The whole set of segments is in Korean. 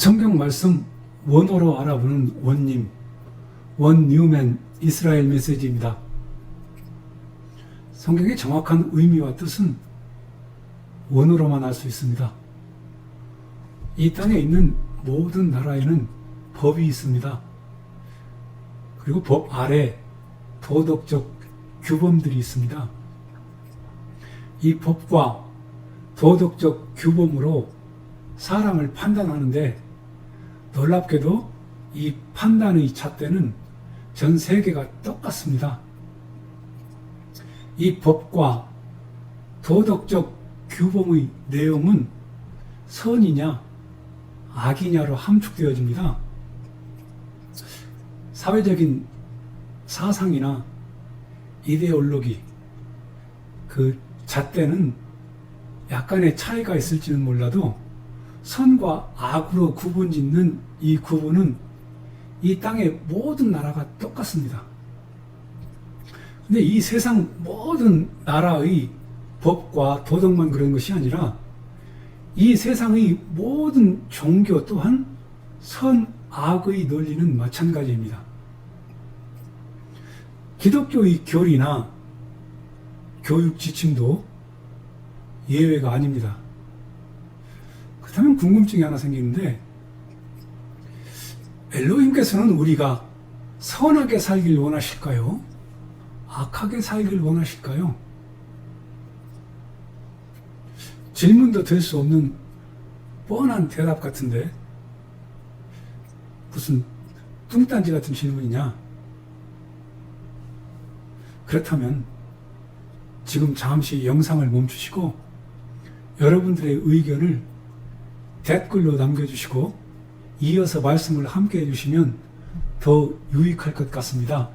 성경 말씀 원어로 알아보는 원님, 원 뉴맨 이스라엘 메시지입니다. 성경의 정확한 의미와 뜻은 원어로만 알 수 있습니다. 이 땅에 있는 모든 나라에는 법이 있습니다. 그리고 법 아래 도덕적 규범들이 있습니다. 이 법과 도덕적 규범으로 사람을 판단하는데 놀랍게도 이 판단의 잣대는 전 세계가 똑같습니다. 이 법과 도덕적 규범의 내용은 선이냐 악이냐로 함축되어집니다. 사회적인 사상이나 이데올로기, 그 잣대는 약간의 차이가 있을지는 몰라도 선과 악으로 구분짓는 이 구분은 이 땅의 모든 나라가 똑같습니다. 근데 이 세상 모든 나라의 법과 도덕만 그런 것이 아니라 이 세상의 모든 종교 또한 선, 악의 논리는 마찬가지입니다. 기독교의 교리나 교육 지침도 예외가 아닙니다. 그렇다면 궁금증이 하나 생기는데, 엘로힘께서는 우리가 선하게 살길 원하실까요? 악하게 살길 원하실까요? 질문도 될 수 없는 뻔한 대답 같은데 무슨 뚱딴지 같은 질문이냐? 그렇다면 지금 잠시 영상을 멈추시고 여러분들의 의견을 댓글로 남겨주시고 이어서 말씀을 함께 해주시면 더 유익할 것 같습니다.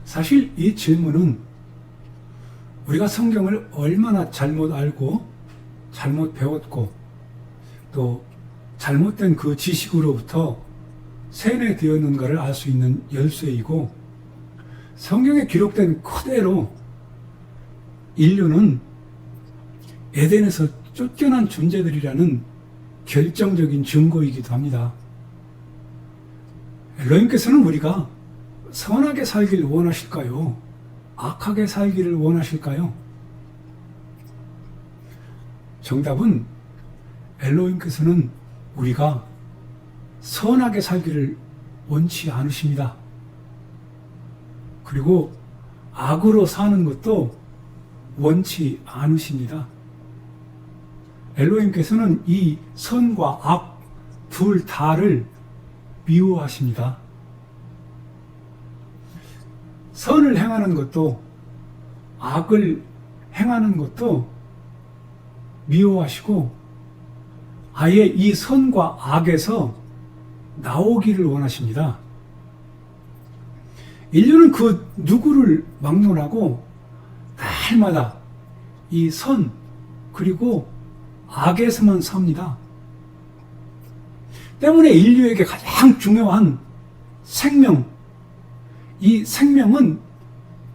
사실 이 질문은 우리가 성경을 얼마나 잘못 알고 잘못 배웠고 또 잘못된 그 지식으로부터 세뇌되었는가를 알 수 있는 열쇠이고, 성경에 기록된 그대로 인류는 에덴에서 쫓겨난 존재들이라는 결정적인 증거이기도 합니다. 엘로힘께서는 우리가 선하게 살기를 원하실까요? 악하게 살기를 원하실까요? 정답은 엘로힘께서는 우리가 선하게 살기를 원치 않으십니다. 그리고 악으로 사는 것도 원치 않으십니다. 엘로힘께서는 이 선과 악 둘 다를 미워하십니다. 선을 행하는 것도 악을 행하는 것도 미워하시고 아예 이 선과 악에서 나오기를 원하십니다. 인류는 그 누구를 막론하고 날마다 이 선 그리고 악에서만 삽니다. 때문에 인류에게 가장 중요한 생명, 이 생명은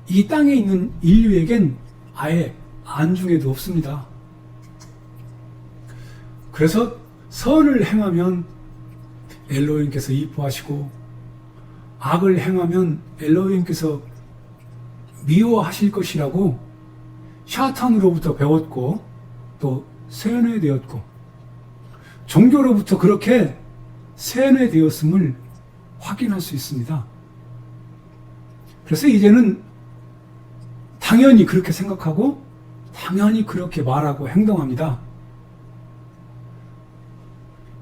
이 땅에 있는 인류에겐 아예 안중에도 없습니다. 그래서 선을 행하면 엘로힘께서 이뻐하시고 악을 행하면 엘로힘께서 미워하실 것이라고 샤탄으로부터 배웠고 또 세뇌되었고 종교로부터 그렇게 세뇌되었음을 확인할 수 있습니다. 그래서 이제는 당연히 그렇게 생각하고 당연히 그렇게 말하고 행동합니다.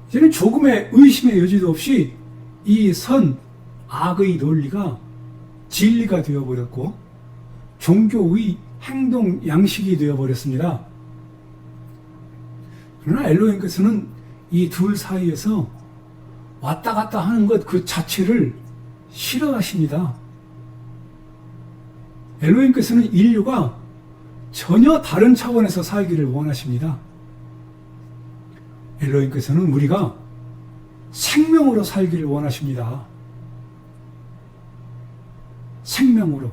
이제는 조금의 의심의 여지도 없이 이 선, 악의 논리가 진리가 되어버렸고 종교의 행동 양식이 되어버렸습니다. 그러나 엘로힘께서는 이 둘 사이에서 왔다 갔다 하는 것 그 자체를 싫어하십니다. 엘로힘께서는 인류가 전혀 다른 차원에서 살기를 원하십니다. 엘로힘께서는 우리가 생명으로 살기를 원하십니다. 생명으로,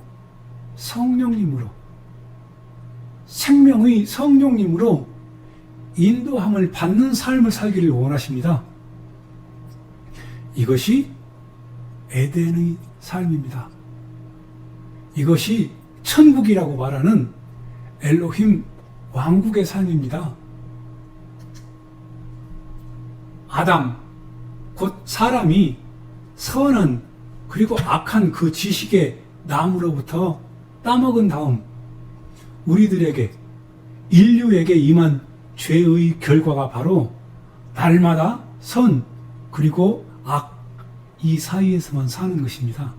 성령님으로, 생명의 성령님으로 인도함을 받는 삶을 살기를 원하십니다. 이것이 에덴의 삶입니다. 이것이 천국이라고 말하는 엘로힘 왕국의 삶입니다. 아담, 곧 사람이 선한 그리고 악한 그 지식의 나무로부터 따먹은 다음 우리들에게, 인류에게 임한 죄의 결과가 바로 날마다 선 그리고 악, 이 사이에서만 사는 것입니다.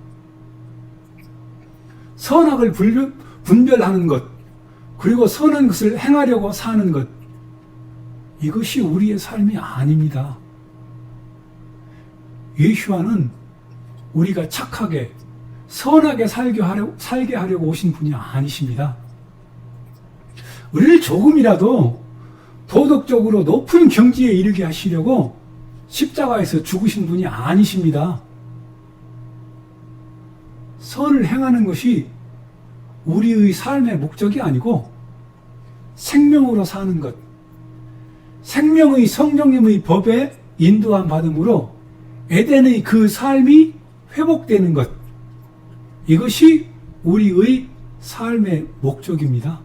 선악을 분별하는 것, 그리고 선한 것을 행하려고 사는 것, 이것이 우리의 삶이 아닙니다. 예수와는 우리가 착하게 선하게 살게 하려고 오신 분이 아니십니다. 우리를 조금이라도 도덕적으로 높은 경지에 이르게 하시려고 십자가에서 죽으신 분이 아니십니다. 선을 행하는 것이 우리의 삶의 목적이 아니고 생명으로 사는 것, 생명의 성령님의 법에 인도함 받음으로 에덴의 그 삶이 회복되는 것, 이것이 우리의 삶의 목적입니다.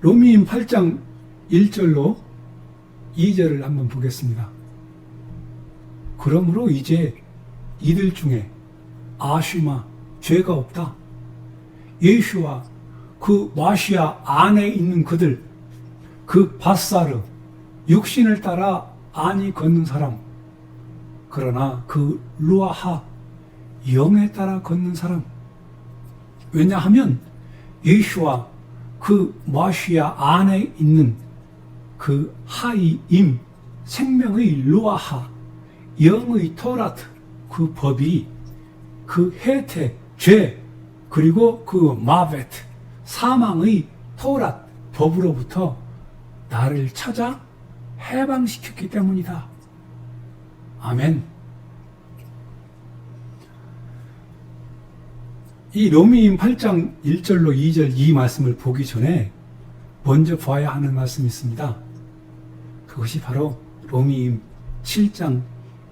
로미임 8장 1절로 2절을 한번 보겠습니다. 그러므로 이제 이들 중에 아쉬마, 죄가 없다. 예수와 그 마시아 안에 있는 그들, 그 바사르, 육신을 따라 안이 걷는 사람, 그러나 그 루아하, 영에 따라 걷는 사람. 왜냐하면 예수와 그 마시아 안에 있는 그 하이임, 생명의 루아하, 영의 토라트, 그 법이 그 혜택, 죄, 그리고 그 마베트, 사망의 토랏, 법으로부터 나를 찾아 해방시켰기 때문이다. 아멘. 이 로미임 8장 1절로 2절 이 말씀을 보기 전에 먼저 봐야 하는 말씀이 있습니다. 그것이 바로 로미임 7장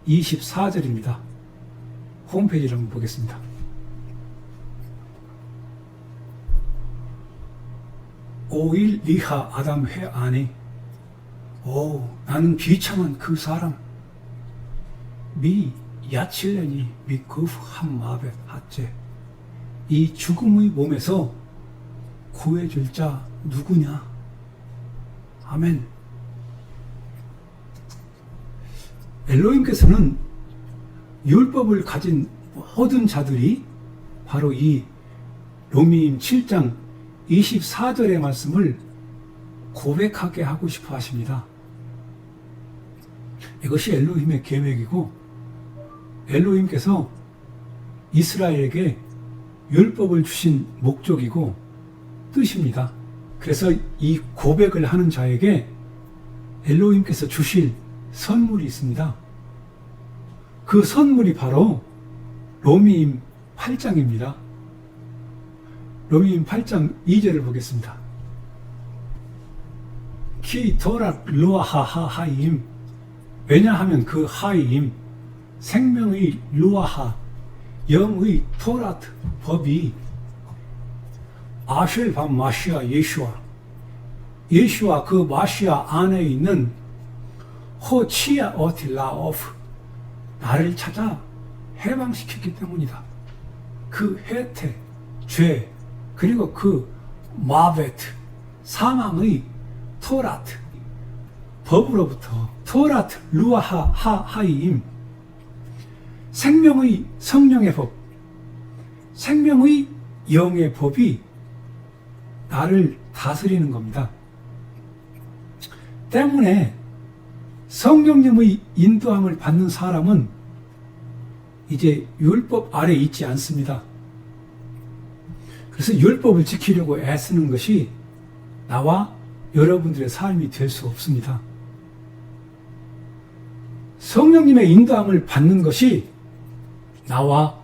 24절입니다. 홈페이지를 한번 보겠습니다. 오일 리하 아담 회 안에 오 나는 비참한 그 사람 미 야칠레니 미 그프 한마벳 하째 이 죽음의 몸에서 구해줄 자 누구냐? 아멘. 엘로힘께서는 율법을 가진 모든 자들이 바로 이 로미임 7장 24절의 말씀을 고백하게 하고 싶어 하십니다. 이것이 엘로힘의 계획이고 엘로힘께서 이스라엘에게 율법을 주신 목적이고 뜻입니다. 그래서 이 고백을 하는 자에게 엘로힘께서 주실 선물이 있습니다. 그 선물이 바로 로미임 8장입니다. 로미임 8장 2절을 보겠습니다. 키 도락 루아하 하임, 왜냐하면 그 하임, 생명의 루아하, 영의 토라트, 법이 아쉘 밤 마시아 예수와 그 마시아 안에 있는 호치아 어틸라오프, 나를 찾아 해방시켰기 때문이다. 그 혜택, 죄, 그리고 그 마베트, 사망의 토라트, 법으로부터 토라트, 루아하 하임, 생명의 성령의 법, 생명의 영의 법이 나를 다스리는 겁니다. 때문에 성령님의 인도함을 받는 사람은 이제 율법 아래 있지 않습니다. 그래서 율법을 지키려고 애쓰는 것이 나와 여러분들의 삶이 될 수 없습니다. 성령님의 인도함을 받는 것이 나와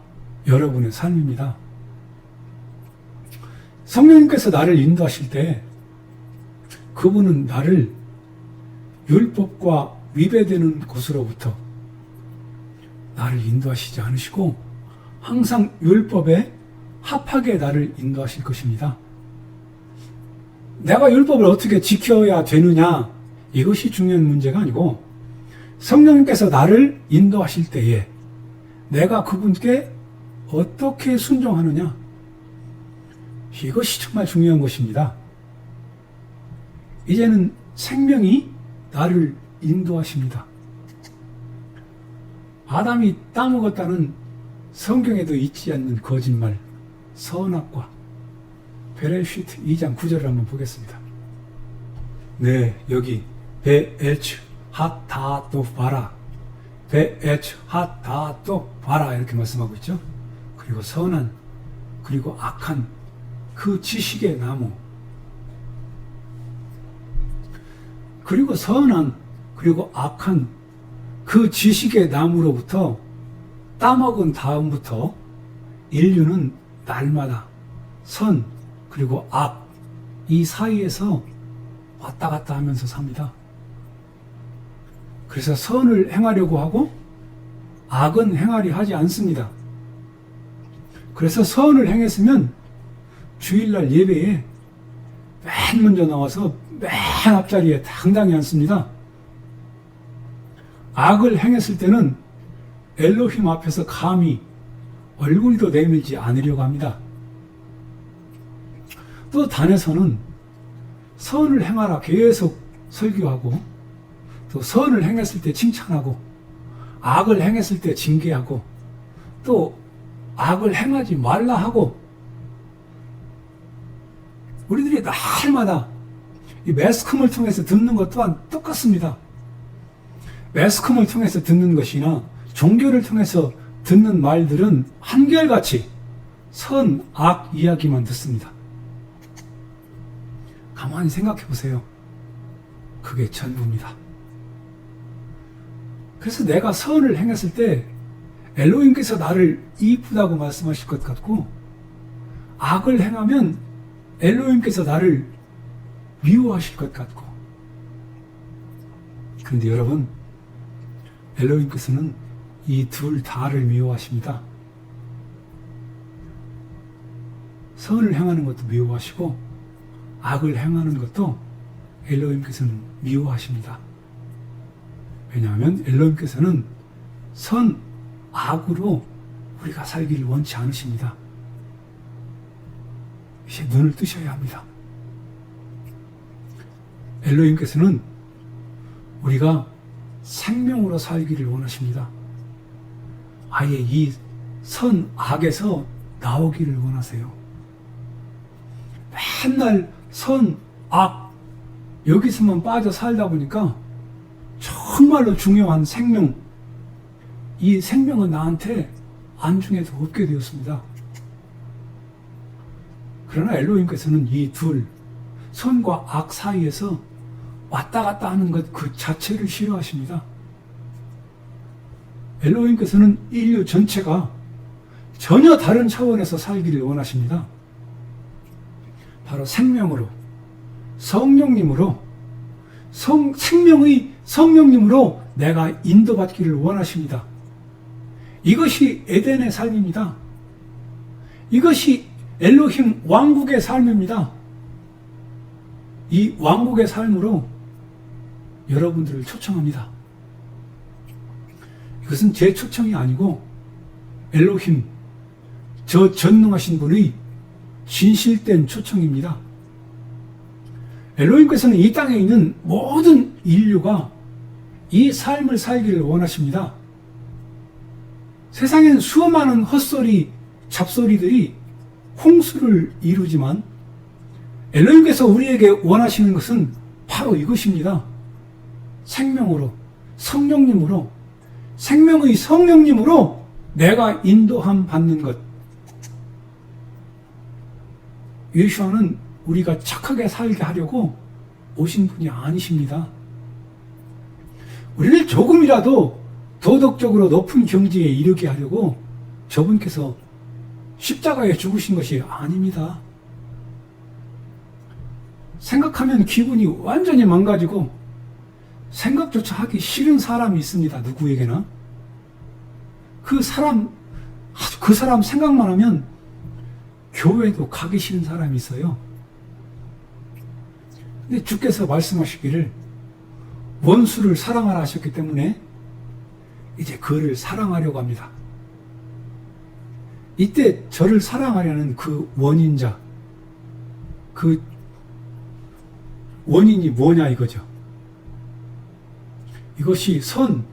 여러분의 삶입니다. 성령님께서 나를 인도하실 때 그분은 나를 율법과 위배되는 곳으로부터 나를 인도하시지 않으시고 항상 율법에 합하게 나를 인도하실 것입니다. 내가 율법을 어떻게 지켜야 되느냐, 이것이 중요한 문제가 아니고 성령님께서 나를 인도하실 때에 내가 그분께 어떻게 순종하느냐, 이것이 정말 중요한 것입니다. 이제는 생명이 나를 인도하십니다. 아담이 따먹었다는 성경에도 있지 않는 거짓말, 선악과, 베레시트 2장 9절을 한번 보겠습니다. 네, 여기 베에츠 핫다또 바라, 베에츠 핫다또 바라 이렇게 말씀하고 있죠. 그리고 선한 그리고 악한 그 지식의 나무, 그리고 선한 그리고 악한 그 지식의 나무로부터 따먹은 다음부터 인류는 날마다 선 그리고 악, 이 사이에서 왔다 갔다 하면서 삽니다. 그래서 선을 행하려고 하고 악은 행하려 하지 않습니다. 그래서 선을 행했으면 주일날 예배에 맨 먼저 나와서 맨 앞자리에 당당히 앉습니다. 악을 행했을 때는 엘로힘 앞에서 감히 얼굴도 내밀지 않으려고 합니다. 또 단에서는 선을 행하라 계속 설교하고, 또 선을 행했을 때 칭찬하고, 악을 행했을 때 징계하고, 또 악을 행하지 말라 하고, 우리들이 날마다 이 매스컴을 통해서 듣는 것 또한 똑같습니다. 매스컴을 통해서 듣는 것이나 종교를 통해서 듣는 말들은 한결같이 선, 악 이야기만 듣습니다. 가만히 생각해 보세요. 그게 전부입니다. 그래서 내가 선을 행했을 때 엘로힘께서 나를 이쁘다고 말씀하실 것 같고, 악을 행하면 엘로힘께서 나를 미워하실 것 같고. 그런데 여러분, 엘로힘께서는 이 둘 다를 미워하십니다. 선을 행하는 것도 미워하시고 악을 행하는 것도 엘로힘께서는 미워하십니다. 왜냐하면 엘로힘께서는 선, 악으로 우리가 살기를 원치 않으십니다. 이제 눈을 뜨셔야 합니다. 엘로힘께서는 우리가 생명으로 살기를 원하십니다. 아예 이 선, 악에서 나오기를 원하세요. 맨날 선, 악, 여기서만 빠져 살다 보니까 정말로 중요한 생명, 이 생명은 나한테 안중에도 없게 되었습니다. 그러나 엘로힘께서는 이 둘, 선과 악 사이에서 왔다 갔다 하는 것 그 자체를 싫어하십니다. 엘로힘께서는 인류 전체가 전혀 다른 차원에서 살기를 원하십니다. 바로 생명으로, 성령님으로, 생명의 성령님으로 내가 인도받기를 원하십니다. 이것이 에덴의 삶입니다. 이것이 엘로힘 왕국의 삶입니다. 이 왕국의 삶으로 여러분들을 초청합니다. 이것은 제 초청이 아니고 엘로힘, 저 전능하신 분의 진실된 초청입니다. 엘로힘께서는 이 땅에 있는 모든 인류가 이 삶을 살기를 원하십니다. 세상엔 수많은 헛소리, 잡소리들이 홍수를 이루지만 엘로힘께서 우리에게 원하시는 것은 바로 이것입니다. 생명으로, 성령님으로, 생명의 성령님으로 내가 인도함 받는 것. 예수와는 우리가 착하게 살게 하려고 오신 분이 아니십니다. 우리를 조금이라도 도덕적으로 높은 경지에 이르게 하려고 저분께서 십자가에 죽으신 것이 아닙니다. 생각하면 기분이 완전히 망가지고 생각조차 하기 싫은 사람이 있습니다. 누구에게나. 그 사람 생각만 하면 교회도 가기 싫은 사람이 있어요. 근데 주께서 말씀하시기를 원수를 사랑하라 하셨기 때문에 이제 그를 사랑하려고 합니다. 이때 저를 사랑하려는 그 원인자, 그 원인이 뭐냐 이거죠. 이것이 선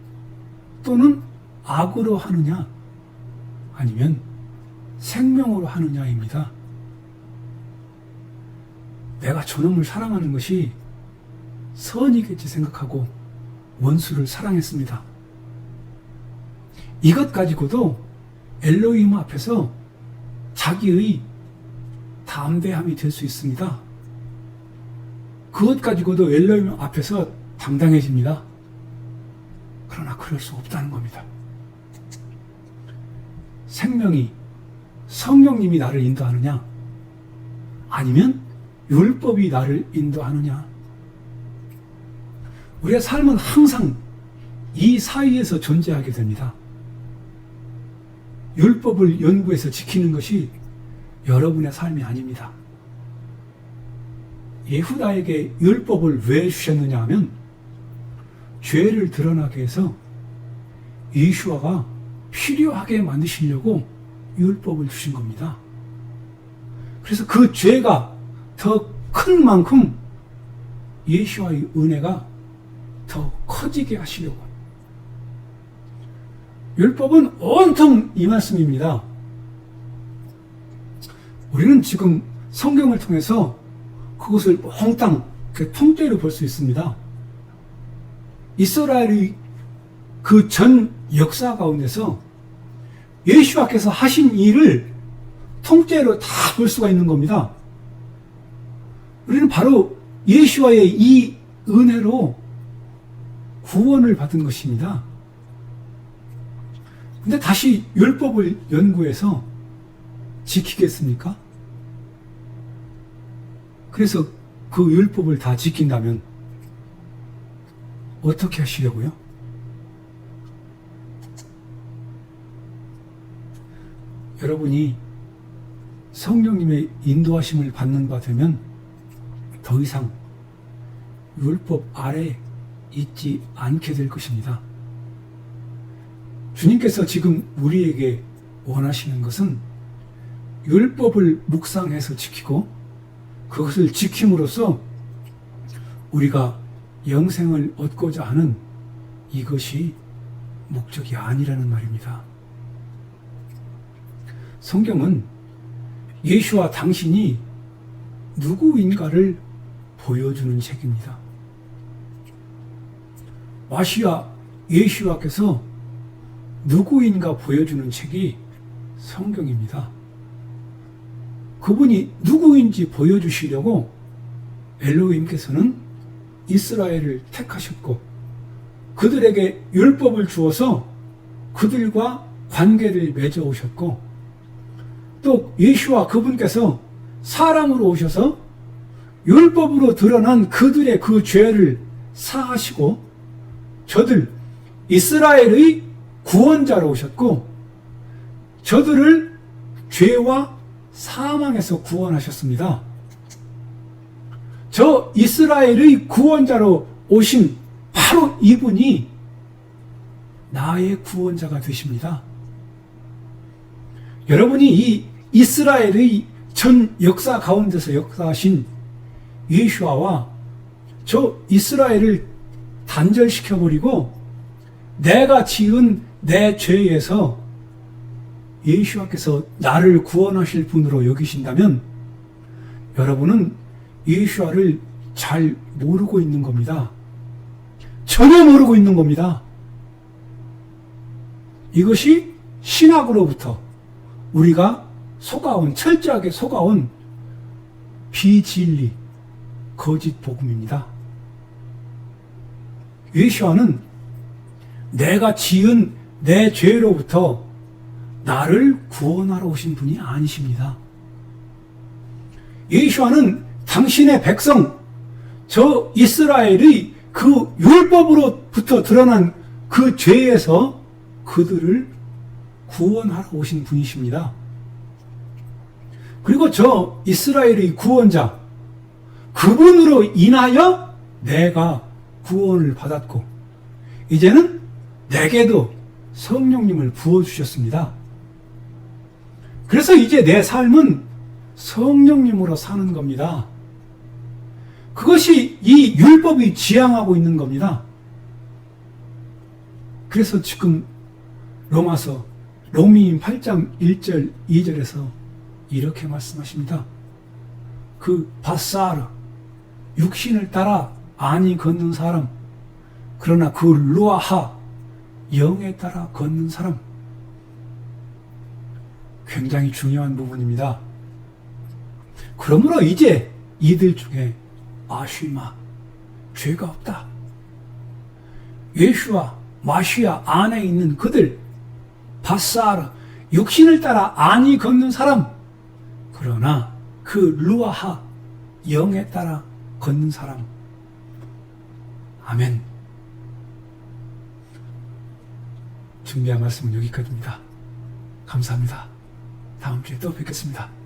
또는 악으로 하느냐 아니면 생명으로 하느냐입니다. 내가 저놈을 사랑하는 것이 선이겠지 생각하고 원수를 사랑했습니다. 이것 가지고도 엘로힘 앞에서 자기의 담대함이 될 수 있습니다. 그것 가지고도 엘로힘 앞에서 당당해집니다. 그러나 그럴 수 없다는 겁니다. 생명이 성령님이 나를 인도하느냐 아니면 율법이 나를 인도하느냐. 우리의 삶은 항상 이 사이에서 존재하게 됩니다. 율법을 연구해서 지키는 것이 여러분의 삶이 아닙니다. 예후다에게 율법을 왜 주셨느냐 하면 죄를 드러나게 해서 예수아가 필요하게 만드시려고 율법을 주신 겁니다. 그래서 그 죄가 더 큰 만큼 예수아의 은혜가 더 커지게 하시려고. 율법은 온통 이 말씀입니다. 우리는 지금 성경을 통해서 그것을 몽땅 통째로 볼 수 있습니다. 이스라엘의 그 전 역사 가운데서 예수와께서 하신 일을 통째로 다 볼 수가 있는 겁니다. 우리는 바로 예수와의 이 은혜로 구원을 받은 것입니다. 근데 다시 율법을 연구해서 지키겠습니까? 그래서 그 율법을 다 지킨다면 어떻게 하시려고요? 여러분이 성령님의 인도하심을 받는 바 되면 더 이상 율법 아래 있지 않게 될 것입니다. 주님께서 지금 우리에게 원하시는 것은 율법을 묵상해서 지키고 그것을 지킴으로써 우리가 영생을 얻고자 하는 이것이 목적이 아니라는 말입니다. 성경은 예수와 당신이 누구인가를 보여주는 책입니다. 마시아 예수와께서 누구인가 보여주는 책이 성경입니다. 그분이 누구인지 보여주시려고 엘로힘께서는 이스라엘을 택하셨고 그들에게 율법을 주어서 그들과 관계를 맺어 오셨고 또 예수와 그분께서 사람으로 오셔서 율법으로 드러난 그들의 그 죄를 사하시고 저들 이스라엘의 구원자로 오셨고 저들을 죄와 사망에서 구원하셨습니다. 저 이스라엘의 구원자로 오신 바로 이분이 나의 구원자가 되십니다. 여러분이 이 이스라엘의 전 역사 가운데서 역사하신 예수아와 저 이스라엘을 단절시켜버리고 내가 지은 내 죄에서 예수아께서 나를 구원하실 분으로 여기신다면 여러분은 예수아를 잘 모르고 있는 겁니다. 전혀 모르고 있는 겁니다. 이것이 신학으로부터 우리가 철저하게 속아온 비진리, 거짓 복음입니다. 예수아는 내가 지은 내 죄로부터 나를 구원하러 오신 분이 아니십니다. 예수아는 당신의 백성, 저 이스라엘의 그 율법으로부터 드러난 그 죄에서 그들을 구원하러 오신 분이십니다. 그리고 저 이스라엘의 구원자, 그분으로 인하여 내가 구원을 받았고, 이제는 내게도 성령님을 부어주셨습니다. 그래서 이제 내 삶은 성령님으로 사는 겁니다. 그것이 이 율법이 지향하고 있는 겁니다. 그래서 지금 로미인 8장 1절 2절에서 이렇게 말씀하십니다. 그 바사르, 육신을 따라 안이 걷는 사람, 그러나 그 루아하, 영에 따라 걷는 사람. 굉장히 중요한 부분입니다. 그러므로 이제 이들 중에 아쉬마, 죄가 없다. 예수와 마시아 안에 있는 그들, 바사르, 육신을 따라 안이 걷는 사람, 그러나 그 루아하, 영에 따라 걷는 사람. 아멘. 준비한 말씀은 여기까지입니다. 감사합니다. 다음 주에 또 뵙겠습니다.